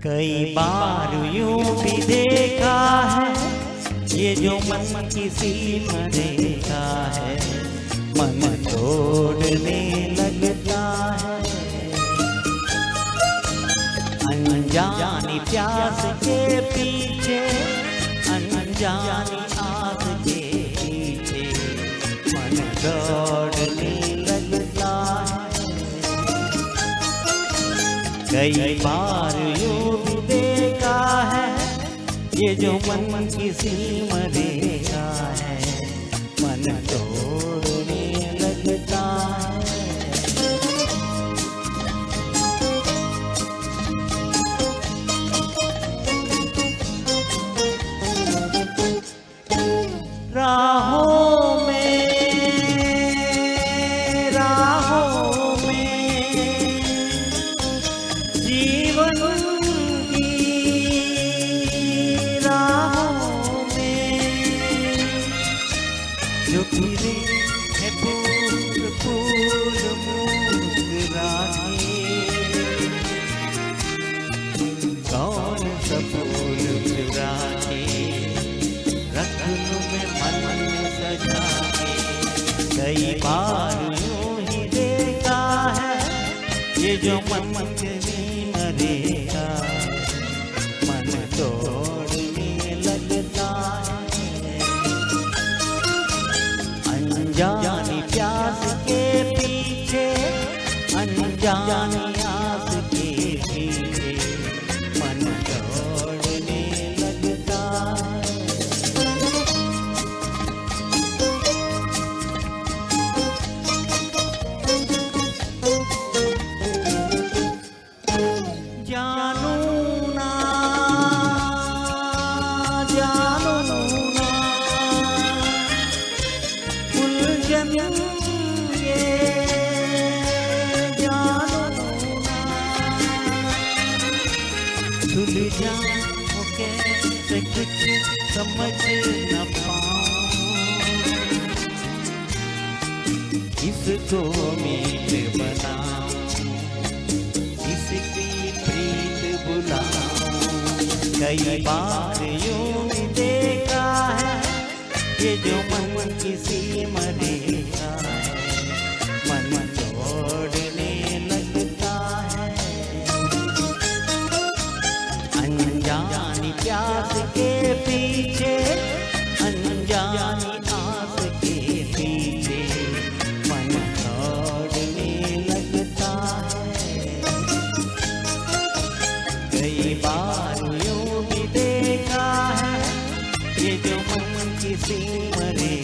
कई बार यूं भी देखा है, ये जो मन किसी मरेगा है, मन तोड़ने लगता है। अनजानी प्यास के पीछे, अनजानी आस के पीछे, मन दौड़ने लगता है। कई बार यूं भी देखा है, ये जो मन किसी मरेगा है, मन तोड़ने लगता है। राहों में जीवन की राहों में जो गिरे है फूल फूल मुस्कुराए, कौन सा फूल चुरा के रख लूं मैं मन में सजा के। कई बार यूं ही देखा है, ये जो मन कभी मरेगा, मन तोड़ने लगता है। अनजानी प्यास के पीछे, अनजानी आस के पीछे, मन तोड़ने लगता है। जानू ना उलझन ये, जानू ना सुलझाऊं कैसे कुछ समझ न पाऊं, इसको मीत बनाऊं, इसकी प्रीत बुलाऊं। कई बार यूं भी देखा है, ये जो मन किसी मरेगा है, मन तोड़ने लगता है। अनजानी प्यास के पीछे, अनजानी आस के पीछे, मन तोड़ने लगता है। कई बार यूं भी देखा है, ये जो मन किसी मरे